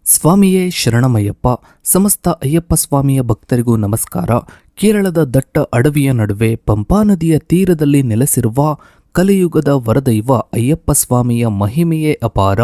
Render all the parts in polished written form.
ಸ್ವಾಮಿಯೇ ಶರಣಮಯ್ಯಪ್ಪ. ಸಮಸ್ತ ಅಯ್ಯಪ್ಪ ಸ್ವಾಮಿಯ ಭಕ್ತರಿಗೂ ನಮಸ್ಕಾರ. ಕೇರಳದ ದಟ್ಟ ಅಡವಿಯ ನಡುವೆ ಪಂಪಾ ನದಿಯ ತೀರದಲ್ಲಿ ನೆಲೆಸಿರುವ ಕಲಿಯುಗದ ವರದೈವ ಅಯ್ಯಪ್ಪ ಸ್ವಾಮಿಯ ಮಹಿಮೆಯೇ ಅಪಾರ.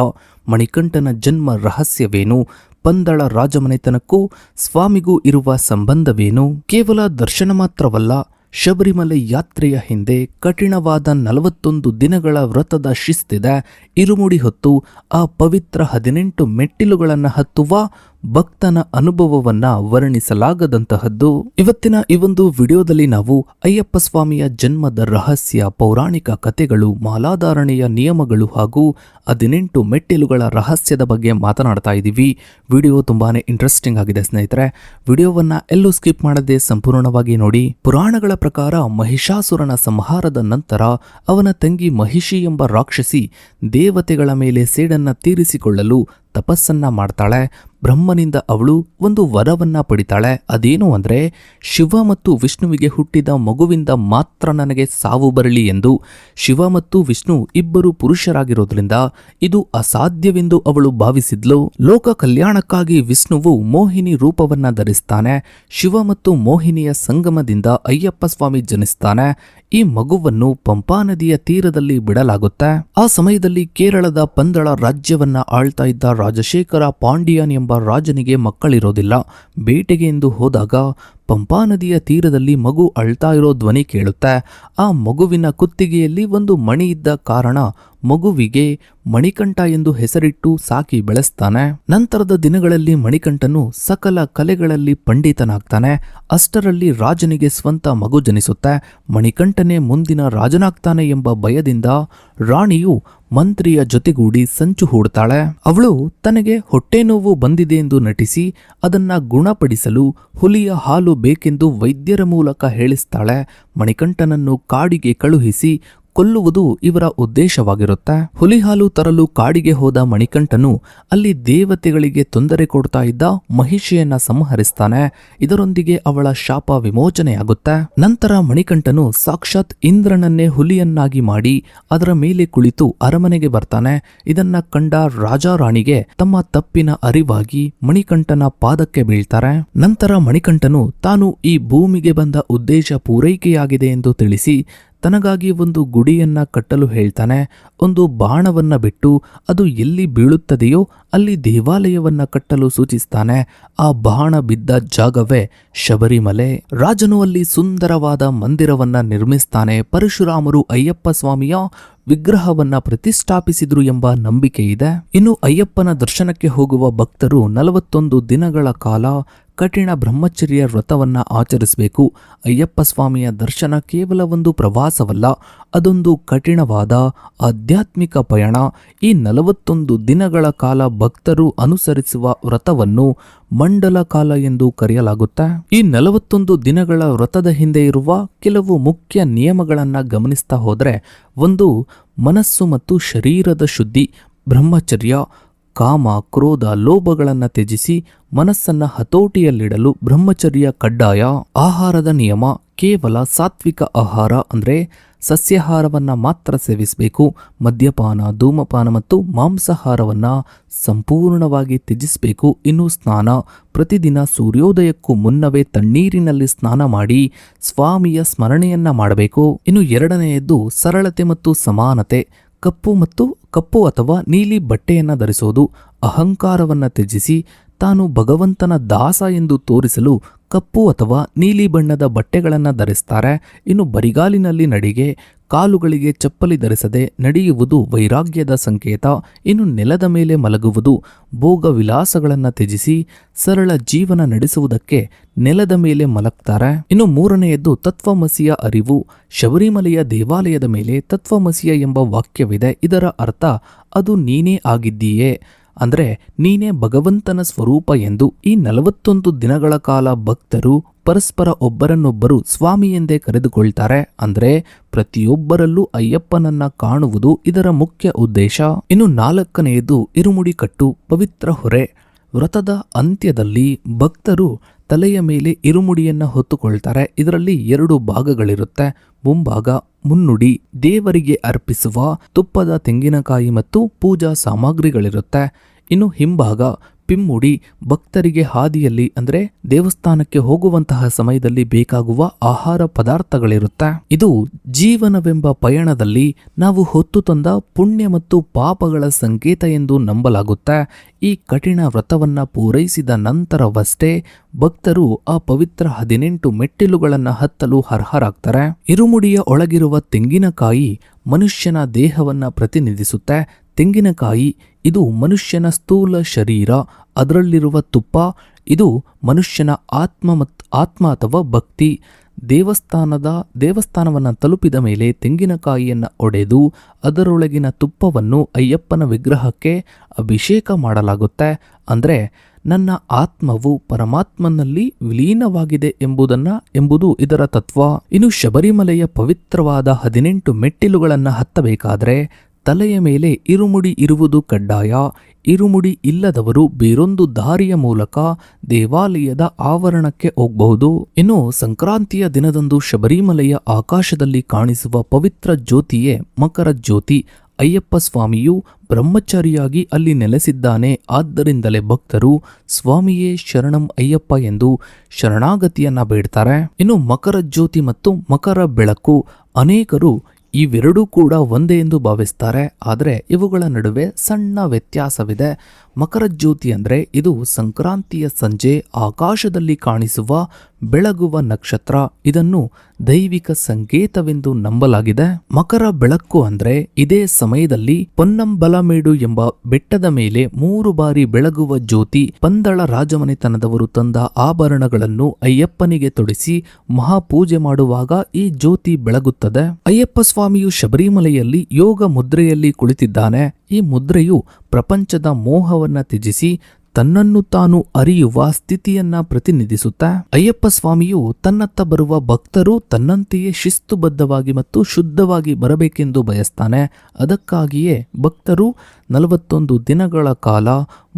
ಮಣಿಕಂಠನ ಜನ್ಮ ರಹಸ್ಯವೇನು? ಪಂದಳ ರಾಜಮನೆತನಕ್ಕೂ ಸ್ವಾಮಿಗೂ ಇರುವ ಸಂಬಂಧವೇನು? ಕೇವಲ ದರ್ಶನ ಮಾತ್ರವಲ್ಲ, ಶಬರಿಮಲೆ ಯಾತ್ರೆಯ ಹಿಂದೆ ಕಠಿಣವಾದ 41 ದಿನಗಳ ವ್ರತದ ಶಿಸ್ತಿದೆ. ಇರುಮುಡಿ ಹೊತ್ತು ಆ ಪವಿತ್ರ 18 ಮೆಟ್ಟಿಲುಗಳನ್ನು ಹತ್ತುವ ಭಕ್ತನ ಅನುಭವವನ್ನ ವರ್ಣಿಸಲಾಗದಂತಹದ್ದು. ಇವತ್ತಿನ ಈ ಒಂದು ವಿಡಿಯೋದಲ್ಲಿ ನಾವು ಅಯ್ಯಪ್ಪ ಸ್ವಾಮಿಯ ಜನ್ಮದ ರಹಸ್ಯ, ಪೌರಾಣಿಕ ಕಥೆಗಳು, ಮಾಲಾಧಾರಣೆಯ ನಿಯಮಗಳು ಹಾಗೂ 18 ಮೆಟ್ಟಿಲುಗಳ ರಹಸ್ಯದ ಬಗ್ಗೆ ಮಾತನಾಡ್ತಾ ಇದ್ದೀವಿ. ವಿಡಿಯೋ ತುಂಬಾನೇ ಇಂಟ್ರೆಸ್ಟಿಂಗ್ ಆಗಿದೆ ಸ್ನೇಹಿತರೆ. ವಿಡಿಯೋವನ್ನ ಎಲ್ಲೂ ಸ್ಕಿಪ್ ಮಾಡದೆ ಸಂಪೂರ್ಣವಾಗಿ ನೋಡಿ. ಪುರಾಣಗಳ ಪ್ರಕಾರ ಮಹಿಷಾಸುರನ ಸಂಹಾರದ ನಂತರ ಅವನ ತಂಗಿ ಮಹಿಷಿ ಎಂಬ ರಾಕ್ಷಸಿ ದೇವತೆಗಳ ಮೇಲೆ ಸೇಡನ್ನ ತೀರಿಸಿಕೊಳ್ಳಲು ತಪಸ್ಸನ್ನ ಮಾಡ್ತಾಳೆ. ಬ್ರಹ್ಮನಿಂದ ಅವಳು ಒಂದು ವರವನ್ನ ಪಡಿತಾಳೆ. ಅದೇನು ಅಂದ್ರೆ, ಶಿವ ಮತ್ತು ವಿಷ್ಣುವಿಗೆ ಹುಟ್ಟಿದ ಮಗುವಿಂದ ಮಾತ್ರ ನನಗೆ ಸಾವು ಬರಲಿ ಎಂದು. ಶಿವ ಮತ್ತು ವಿಷ್ಣು ಇಬ್ಬರು ಪುರುಷರಾಗಿರೋದ್ರಿಂದ ಇದು ಅಸಾಧ್ಯವೆಂದು ಅವಳು ಭಾವಿಸಿದ್ಲು. ಲೋಕ ಕಲ್ಯಾಣಕ್ಕಾಗಿ ವಿಷ್ಣುವು ಮೋಹಿನಿ ರೂಪವನ್ನ ಧರಿಸ್ತಾನೆ. ಶಿವ ಮತ್ತು ಮೋಹಿನಿಯ ಸಂಗಮದಿಂದ ಅಯ್ಯಪ್ಪ ಸ್ವಾಮಿ ಜನಿಸ್ತಾನೆ. ಈ ಮಗುವನ್ನು ಪಂಪಾ ನದಿಯ ತೀರದಲ್ಲಿ ಬಿಡಲಾಗುತ್ತೆ. ಆ ಸಮಯದಲ್ಲಿ ಕೇರಳದ ಪಂದಳ ರಾಜ್ಯವನ್ನ ಆಳ್ತಾ ಇದ್ದ ರಾಜಶೇಖರ ಪಾಂಡಿಯನ್ ಎಂಬ ರಾಜನಿಗೆ ಮಕ್ಕಳಿರೋದಿಲ್ಲ. ಬೇಟೆಗೆ ಎಂದು ಹೋದಾಗ ಪಂಪಾ ನದಿಯ ತೀರದಲ್ಲಿ ಮಗು ಅಳ್ತಾ ಇರೋ ಧ್ವನಿ ಕೇಳುತ್ತೆ. ಆ ಮಗುವಿನ ಕುತ್ತಿಗೆಯಲ್ಲಿ ಒಂದು ಮಣಿ ಇದ್ದ ಕಾರಣ ಮಗುವಿಗೆ ಮಣಿಕಂಠ ಎಂದು ಹೆಸರಿಟ್ಟು ಸಾಕಿ ಬೆಳೆಸ್ತಾನೆ. ನಂತರದ ದಿನಗಳಲ್ಲಿ ಮಣಿಕಂಠನು ಸಕಲ ಕಲೆಗಳಲ್ಲಿ ಪಂಡಿತನಾಗ್ತಾನೆ. ಅಷ್ಟರಲ್ಲಿ ರಾಜನಿಗೆ ಸ್ವಂತ ಮಗು ಜನಿಸುತ್ತೆ. ಮಣಿಕಂಠನೇ ಮುಂದಿನ ರಾಜನಾಗ್ತಾನೆ ಎಂಬ ಭಯದಿಂದ ರಾಣಿಯು ಮಂತ್ರಿಯ ಜೊತೆಗೂಡಿ ಸಂಚು ಹೂಡ್ತಾಳೆ. ಅವಳು ತನಗೆ ಹೊಟ್ಟೆ ನೋವು ಬಂದಿದೆ ಎಂದು ನಟಿಸಿ ಅದನ್ನ ಗುಣಪಡಿಸಲು ಹುಲಿಯ ಹಾಲು ಬೇಕೆಂದು ವೈದ್ಯರ ಮೂಲಕ ಹೇಳಿಸ್ತಾಳೆ. ಮಣಿಕಂಠನನ್ನು ಕಾಡಿಗೆ ಕಳುಹಿಸಿ ಕೊಲ್ಲುವುದು ಇವರ ಉದ್ದೇಶವಾಗಿರುತ್ತೆ. ಹುಲಿ ಹಾಲು ತರಲು ಕಾಡಿಗೆ ಹೋದ ಮಣಿಕಂಠನು ಅಲ್ಲಿ ದೇವತೆಗಳಿಗೆ ತೊಂದರೆ ಕೊಡ್ತಾ ಇದ್ದ ಮಹಿಷಿಯನ್ನ ಸಂಹರಿಸ್ತಾನೆ. ಇದರೊಂದಿಗೆ ಅವಳ ಶಾಪ ವಿಮೋಚನೆಯಾಗುತ್ತೆ. ನಂತರ ಮಣಿಕಂಠನು ಸಾಕ್ಷಾತ್ ಇಂದ್ರನನ್ನೇ ಹುಲಿಯನ್ನಾಗಿ ಮಾಡಿ ಅದರ ಮೇಲೆ ಕುಳಿತು ಅರಮನೆಗೆ ಬರ್ತಾನೆ. ಇದನ್ನ ಕಂಡ ರಾಜ ರಾಣಿಗೆ ತಮ್ಮ ತಪ್ಪಿನ ಅರಿವಾಗಿ ಮಣಿಕಂಠನ ಪಾದಕ್ಕೆ ಬೀಳ್ತಾರೆ. ನಂತರ ಮಣಿಕಂಠನು ತಾನು ಈ ಭೂಮಿಗೆ ಬಂದ ಉದ್ದೇಶ ಪೂರೈಕೆಯಾಗಿದೆ ಎಂದು ತಿಳಿಸಿ ತನಗಾಗಿ ಒಂದು ಗುಡಿಯನ್ನ ಕಟ್ಟಲು ಹೇಳ್ತಾನೆ. ಒಂದು ಬಾಣವನ್ನ ಬಿಟ್ಟು ಅದು ಎಲ್ಲಿ ಬೀಳುತ್ತದೆಯೋ ಅಲ್ಲಿ ದೇವಾಲಯವನ್ನ ಕಟ್ಟಲು ಸೂಚಿಸ್ತಾನೆ. ಆ ಬಾಣ ಬಿದ್ದ ಜಾಗವೇ ಶಬರಿಮಲೆ. ರಾಜನು ಅಲ್ಲಿ ಸುಂದರವಾದ ಮಂದಿರವನ್ನ ನಿರ್ಮಿಸ್ತಾನೆ. ಪರಶುರಾಮರು ಅಯ್ಯಪ್ಪ ಸ್ವಾಮಿಯ ವಿಗ್ರಹವನ್ನ ಪ್ರತಿಷ್ಠಾಪಿಸಿದ್ರು ಎಂಬ ನಂಬಿಕೆ ಇದೆ. ಇನ್ನು ಅಯ್ಯಪ್ಪನ ದರ್ಶನಕ್ಕೆ ಹೋಗುವ ಭಕ್ತರು 41 ದಿನಗಳ ಕಾಲ ಕಠಿಣ ಬ್ರಹ್ಮಚರ್ಯ ವ್ರತವನ್ನ ಆಚರಿಸಬೇಕು. ಅಯ್ಯಪ್ಪ ಸ್ವಾಮಿಯ ದರ್ಶನ ಕೇವಲ ಒಂದು ಪ್ರವಾಸವಲ್ಲ, ಅದೊಂದು ಕಠಿಣವಾದ ಆಧ್ಯಾತ್ಮಿಕ ಪಯಣ. ಈ 41 ದಿನಗಳ ಕಾಲ ಭಕ್ತರು ಅನುಸರಿಸುವ ವ್ರತವನ್ನು ಮಂಡಲ ಕಾಲ ಎಂದು ಕರೆಯಲಾಗುತ್ತೆ. ಈ 41 ದಿನಗಳ ವ್ರತದ ಹಿಂದೆ ಇರುವ ಕೆಲವು ಮುಖ್ಯ ನಿಯಮಗಳನ್ನ ಗಮನಿಸ್ತಾ ಹೋದ್ರೆ, ಒಂದು, ಮನಸ್ಸು ಮತ್ತು ಶರೀರದ ಶುದ್ಧಿ. ಬ್ರಹ್ಮಚರ್ಯ. ಕಾಮ, ಕ್ರೋಧ, ಲೋಭಗಳನ್ನು ತ್ಯಜಿಸಿ ಮನಸ್ಸನ್ನ ಹತೋಟಿಯಲ್ಲಿಡಲು ಬ್ರಹ್ಮಚರ್ಯ ಕಡ್ಡಾಯ. ಆಹಾರದ ನಿಯಮ. ಕೇವಲ ಸಾತ್ವಿಕ ಆಹಾರ ಅಂದ್ರೆ ಸಸ್ಯಾಹಾರವನ್ನ ಮಾತ್ರ ಸೇವಿಸಬೇಕು. ಮದ್ಯಪಾನ, ಧೂಮಪಾನ ಮತ್ತು ಮಾಂಸಾಹಾರವನ್ನ ಸಂಪೂರ್ಣವಾಗಿ ತ್ಯಜಿಸಬೇಕು. ಇನ್ನು ಸ್ನಾನ. ಪ್ರತಿದಿನ ಸೂರ್ಯೋದಯಕ್ಕೂ ಮುನ್ನವೇ ತಣ್ಣೀರಿನಲ್ಲಿ ಸ್ನಾನ ಮಾಡಿ ಸ್ವಾಮಿಯ ಸ್ಮರಣೆಯನ್ನ ಮಾಡಬೇಕು. ಇನ್ನು ಎರಡನೆಯದ್ದು ಸರಳತೆ ಮತ್ತು ಸಮಾನತೆ. ಕಪ್ಪು ಅಥವಾ ನೀಲಿ ಬಟ್ಟೆಯನ್ನ ಧರಿಸೋದು. ಅಹಂಕಾರವನ್ನ ತ್ಯಜಿಸಿ ತಾನು ಭಗವಂತನ ದಾಸ ಎಂದು ತೋರಿಸಲು ಕಪ್ಪು ಅಥವಾ ನೀಲಿ ಬಣ್ಣದ ಬಟ್ಟೆಗಳನ್ನು ಧರಿಸ್ತಾರೆ. ಇನ್ನು ಬರಿಗಾಲಿನಲ್ಲಿ ನಡಿಗೆ. ಕಾಲುಗಳಿಗೆ ಚಪ್ಪಲಿ ಧರಿಸದೆ ನಡೆಯುವುದು ವೈರಾಗ್ಯದ ಸಂಕೇತ. ಇನ್ನು ನೆಲದ ಮೇಲೆ ಮಲಗುವುದು. ಭೋಗ ವಿಲಾಸಗಳನ್ನು ತ್ಯಜಿಸಿ ಸರಳ ಜೀವನ ನಡೆಸುವುದಕ್ಕೆ ನೆಲದ ಮೇಲೆ ಮಲಗ್ತಾರೆ. ಇನ್ನು ಮೂರನೆಯದ್ದು ತತ್ವಮಸಿಯ ಅರಿವು. ಶಬರಿಮಲೆಯ ದೇವಾಲಯದ ಮೇಲೆ ತತ್ವಮಸಿಯ ಎಂಬ ವಾಕ್ಯವಿದೆ. ಇದರ ಅರ್ಥ ಅದು ನೀನೇ ಆಗಿದ್ದೀಯೇ, ಅಂದ್ರೆ ನೀನೇ ಭಗವಂತನ ಸ್ವರೂಪ ಎಂದು. ಈ 41 ದಿನಗಳ ಕಾಲ ಭಕ್ತರು ಪರಸ್ಪರ ಒಬ್ಬರನ್ನೊಬ್ಬರು ಸ್ವಾಮಿ ಎಂದೇ ಕರೆದುಕೊಳ್ತಾರೆ. ಅಂದ್ರೆ ಪ್ರತಿಯೊಬ್ಬರಲ್ಲೂ ಅಯ್ಯಪ್ಪನನ್ನ ಕಾಣುವುದು ಇದರ ಮುಖ್ಯ ಉದ್ದೇಶ. ಇನ್ನು ನಾಲ್ಕನೆಯದು ಇರುಮುಡಿ ಕಟ್ಟು, ಪವಿತ್ರ ಹೊರೆ. ವ್ರತದ ಅಂತ್ಯದಲ್ಲಿ ಭಕ್ತರು ತಲೆಯ ಮೇಲೆ ಇರುಮುಡಿಯನ್ನ ಹೊತ್ತುಕೊಳ್ತಾರೆ. ಇದರಲ್ಲಿ 2 ಭಾಗಗಳಿರುತ್ತೆ. ಮುಂಭಾಗ ಮುನ್ನುಡಿ, ದೇವರಿಗೆ ಅರ್ಪಿಸುವ ತುಪ್ಪದ ತೆಂಗಿನಕಾಯಿ ಮತ್ತು ಪೂಜಾ ಸಾಮಗ್ರಿಗಳಿರುತ್ತೆ. ಇನ್ನು ಹಿಂಭಾಗ ಪಿಮ್ಮುಡಿ ಭಕ್ತರಿಗೆ ಹಾದಿಯಲ್ಲಿ ಅಂದ್ರೆ ದೇವಸ್ಥಾನಕ್ಕೆ ಹೋಗುವಂತಹ ಸಮಯದಲ್ಲಿ ಬೇಕಾಗುವ ಆಹಾರ ಪದಾರ್ಥಗಳಿರುತ್ತೆ. ಇದು ಜೀವನವೆಂಬ ಪಯಣದಲ್ಲಿ ನಾವು ಹೊತ್ತು ತಂದ ಪುಣ್ಯ ಮತ್ತು ಪಾಪಗಳ ಸಂಕೇತ ಎಂದು ನಂಬಲಾಗುತ್ತೆ. ಈ ಕಠಿಣ ವ್ರತವನ್ನ ಪೂರೈಸಿದ ನಂತರವಷ್ಟೇ ಭಕ್ತರು ಆ ಪವಿತ್ರ 18 ಮೆಟ್ಟಿಲುಗಳನ್ನು ಹತ್ತಲು ಅರ್ಹರಾಗ್ತಾರೆ. ಇರುಮುಡಿಯ ಒಳಗಿರುವ ತೆಂಗಿನಕಾಯಿ ಮನುಷ್ಯನ ದೇಹವನ್ನ ಪ್ರತಿನಿಧಿಸುತ್ತೆ. ತೆಂಗಿನಕಾಯಿ ಇದು ಮನುಷ್ಯನ ಸ್ಥೂಲ ಶರೀರ, ಅದರಲ್ಲಿರುವ ತುಪ್ಪ ಇದು ಮನುಷ್ಯನ ಆತ್ಮ ಅಥವಾ ಭಕ್ತಿ. ದೇವಸ್ಥಾನವನ್ನು ತಲುಪಿದ ಮೇಲೆ ತೆಂಗಿನಕಾಯಿಯನ್ನು ಒಡೆದು ಅದರೊಳಗಿನ ತುಪ್ಪವನ್ನು ಅಯ್ಯಪ್ಪನ ವಿಗ್ರಹಕ್ಕೆ ಅಭಿಷೇಕ ಮಾಡಲಾಗುತ್ತೆ. ಅಂದರೆ ನನ್ನ ಆತ್ಮವು ಪರಮಾತ್ಮನಲ್ಲಿ ವಿಲೀನವಾಗಿದೆ ಎಂಬುದು ಇದರ ತತ್ವ. ಇನ್ನು ಶಬರಿಮಲೆಯ ಪವಿತ್ರವಾದ 18 ಮೆಟ್ಟಿಲುಗಳನ್ನು ಹತ್ತಬೇಕಾದ್ರೆ ತಲೆಯ ಮೇಲೆ ಇರುಮುಡಿ ಇರುವುದು ಕಡ್ಡಾಯ. ಇರುಮುಡಿ ಇಲ್ಲದವರು ಬೇರೊಂದು ದಾರಿಯ ಮೂಲಕ ದೇವಾಲಯದ ಆವರಣಕ್ಕೆ ಹೋಗಬಹುದು. ಇನ್ನು ಸಂಕ್ರಾಂತಿಯ ದಿನದಂದು ಶಬರಿಮಲೆಯ ಆಕಾಶದಲ್ಲಿ ಕಾಣಿಸುವ ಪವಿತ್ರ ಜ್ಯೋತಿಯೇ ಮಕರ ಜ್ಯೋತಿ. ಅಯ್ಯಪ್ಪ ಸ್ವಾಮಿಯು ಬ್ರಹ್ಮಚಾರಿಯಾಗಿ ಅಲ್ಲಿ ನೆಲೆಸಿದ್ದಾನೆ. ಆದ್ದರಿಂದಲೇ ಭಕ್ತರು ಸ್ವಾಮಿಯೇ ಶರಣಂ ಅಯ್ಯಪ್ಪ ಎಂದು ಶರಣಾಗತಿಯನ್ನ ಬೇಡ್ತಾರೆ. ಇನ್ನು ಮಕರ ಜ್ಯೋತಿ ಮತ್ತು ಮಕರ ಬೆಳಕು ಅನೇಕರು ಇವೆರಡೂ ಕೂಡ ಒಂದೇ ಎಂದು ಭಾವಿಸ್ತಾರೆ. ಆದರೆ ಇವುಗಳ ನಡುವೆ ಸಣ್ಣ ವ್ಯತ್ಯಾಸವಿದೆ. ಮಕರ ಜ್ಯೋತಿ ಅಂದರೆ ಇದು ಸಂಕ್ರಾಂತಿಯ ಸಂಜೆ ಆಕಾಶದಲ್ಲಿ ಕಾಣಿಸುವ ಬೆಳಗುವ ನಕ್ಷತ್ರ. ಇದನ್ನು ದೈವಿಕ ಸಂಕೇತವೆಂದು ನಂಬಲಾಗಿದೆ. ಮಕರ ಬೆಳಕು ಅಂದ್ರೆ ಇದೇ ಸಮಯದಲ್ಲಿ ಪೊನ್ನಂಬಲಮೇಡು ಎಂಬ ಬೆಟ್ಟದ ಮೇಲೆ 3 ಬಾರಿ ಬೆಳಗುವ ಜ್ಯೋತಿ. ಪಂದಳ ರಾಜಮನೆತನದವರು ತಂದ ಆಭರಣಗಳನ್ನು ಅಯ್ಯಪ್ಪನಿಗೆ ತೊಡಿಸಿ ಮಹಾಪೂಜೆ ಮಾಡುವಾಗ ಈ ಜ್ಯೋತಿ ಬೆಳಗುತ್ತದೆ. ಅಯ್ಯಪ್ಪ ಸ್ವಾಮಿಯು ಶಬರಿಮಲೆಯಲ್ಲಿ ಯೋಗ ಮುದ್ರೆಯಲ್ಲಿ ಕುಳಿತಿದ್ದಾನೆ. ಈ ಮುದ್ರೆಯು ಪ್ರಪಂಚದ ಮೋಹವನ್ನ ತ್ಯಜಿಸಿ ತನ್ನನ್ನು ತಾನು ಅರಿಯುವ ಸ್ಥಿತಿಯನ್ನ ಪ್ರತಿನಿಧಿಸುತ್ತಾ ಅಯ್ಯಪ್ಪ ಸ್ವಾಮಿಯು ತನ್ನತ್ತ ಬರುವ ಭಕ್ತರು ತನ್ನಂತೆಯೇ ಶಿಸ್ತುಬದ್ಧವಾಗಿ ಮತ್ತು ಶುದ್ಧವಾಗಿ ಬರಬೇಕೆಂದು ಬಯಸ್ತಾನೆ. ಅದಕ್ಕಾಗಿಯೇ ಭಕ್ತರು 41 ದಿನಗಳ ಕಾಲ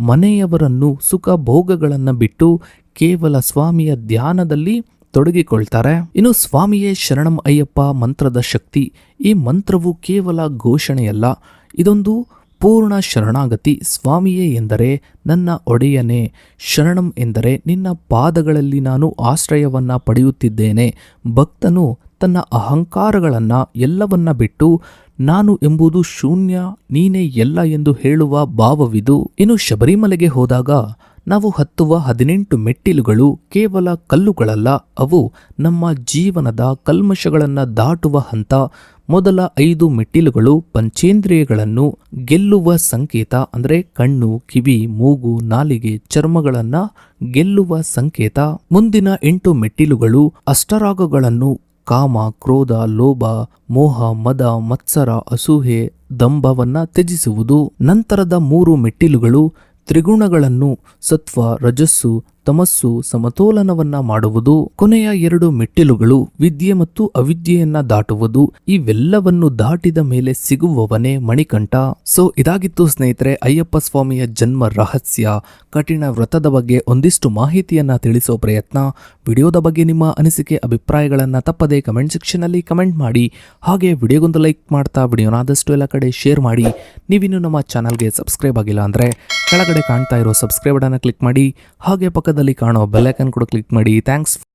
ಮನೆಯವರನ್ನು ಸುಖ ಭೋಗಗಳನ್ನು ಬಿಟ್ಟು ಕೇವಲ ಸ್ವಾಮಿಯ ಧ್ಯಾನದಲ್ಲಿ ತೊಡಗಿಕೊಳ್ತಾರೆ. ಇನ್ನು ಸ್ವಾಮಿಯೇ ಶರಣಂ ಅಯ್ಯಪ್ಪ ಮಂತ್ರದ ಶಕ್ತಿ. ಈ ಮಂತ್ರವು ಕೇವಲ ಘೋಷಣೆಯಲ್ಲ, ಇದೊಂದು ಪೂರ್ಣ ಶರಣಾಗತಿ. ಸ್ವಾಮಿಯೇ ಎಂದರೆ ನನ್ನ ಒಡೆಯನೇ, ಶರಣಂ ಎಂದರೆ ನಿನ್ನ ಪಾದಗಳಲ್ಲಿ ನಾನು ಆಶ್ರಯವನ್ನ ಪಡೆಯುತ್ತಿದ್ದೇನೆ. ಭಕ್ತನು ತನ್ನ ಅಹಂಕಾರಗಳನ್ನ ಎಲ್ಲವನ್ನ ಬಿಟ್ಟು ನಾನು ಎಂಬುದು ಶೂನ್ಯ, ನೀನೇ ಎಲ್ಲ ಎಂದು ಹೇಳುವ ಭಾವವಿದು. ಇನ್ನು ಶಬರಿಮಲೆಗೆ ಹೋದಾಗ ನಾವು ಹತ್ತುವ 18 ಮೆಟ್ಟಿಲುಗಳು ಕೇವಲ ಕಲ್ಲುಗಳಲ್ಲ, ಅವು ನಮ್ಮ ಜೀವನದ ಕಲ್ಮಶಗಳನ್ನು ದಾಟುವ ಹಂತ. ಮೊದಲ 5 ಮೆಟ್ಟಿಲುಗಳು ಪಂಚೇಂದ್ರಿಯಗಳನ್ನು ಗೆಲ್ಲುವ ಸಂಕೇತ. ಅಂದರೆ ಕಣ್ಣು, ಕಿವಿ, ಮೂಗು, ನಾಲಿಗೆ, ಚರ್ಮಗಳನ್ನ ಗೆಲ್ಲುವ ಸಂಕೇತ. ಮುಂದಿನ 8 ಮೆಟ್ಟಿಲುಗಳು ಅಷ್ಟರಾಗಗಳನ್ನು ಕಾಮ, ಕ್ರೋಧ, ಲೋಭ, ಮೋಹ, ಮದ, ಮತ್ಸರ, ಅಸೂಹೆ, ದಂಭವನ್ನ ತ್ಯಜಿಸುವುದು. ನಂತರದ 3 ಮೆಟ್ಟಿಲುಗಳು ತ್ರಿಗುಣಗಳನ್ನು ಸತ್ವ, ರಜಸ್ಸು, ತಮಸ್ಸು ಸಮತೋಲನವನ್ನ ಮಾಡುವುದು. ಕೊನೆಯ 2 ಮೆಟ್ಟಿಲುಗಳು ವಿದ್ಯೆ ಮತ್ತು ಅವಿದ್ಯೆಯನ್ನ ದಾಟುವುದು. ಇವೆಲ್ಲವನ್ನು ದಾಟಿದ ಮೇಲೆ ಸಿಗುವವನೇ ಮಣಿಕಂಠ. ಸೊ ಇದಾಗಿತ್ತು ಸ್ನೇಹಿತರೆ ಅಯ್ಯಪ್ಪ ಸ್ವಾಮಿಯ ಜನ್ಮ ರಹಸ್ಯ, ಕಠಿಣ ವ್ರತದ ಬಗ್ಗೆ ಒಂದಿಷ್ಟು ಮಾಹಿತಿಯನ್ನ ತಿಳಿಸೋ ಪ್ರಯತ್ನ. ವಿಡಿಯೋದ ಬಗ್ಗೆ ನಿಮ್ಮ ಅನಿಸಿಕೆ ಅಭಿಪ್ರಾಯಗಳನ್ನ ತಪ್ಪದೆ ಕಮೆಂಟ್ ಸೆಕ್ಷನ್ ಅಲ್ಲಿ ಕಮೆಂಟ್ ಮಾಡಿ. ಹಾಗೆ ವಿಡಿಯೋಗೊಂದು ಲೈಕ್ ಮಾಡ್ತಾ ವಿಡಿಯೋನ ಆದಷ್ಟು ಎಲ್ಲ ಕಡೆ ಶೇರ್ ಮಾಡಿ. ನೀವಿನ್ನು ನಮ್ಮ ಚಾನಲ್ಗೆ ಸಬ್ಸ್ಕ್ರೈಬ್ ಆಗಿಲ್ಲ ಅಂದ್ರೆ ಕೆಳಗಡೆ ಕಾಣ್ತಾ ಇರೋ ಸಬ್ಸ್ಕ್ರೈಬ್ ಬಟನ್ ಕ್ಲಿಕ್ ಮಾಡಿ. ಹಾಗೆ ಪಕ್ಕದಲ್ಲಿ ಕಾಣೋ ಬೆಲ್ ಐಕಾನ್ ಕೂಡ ಕ್ಲಿಕ್ ಮಾಡಿ. ಥ್ಯಾಂಕ್ಸ್.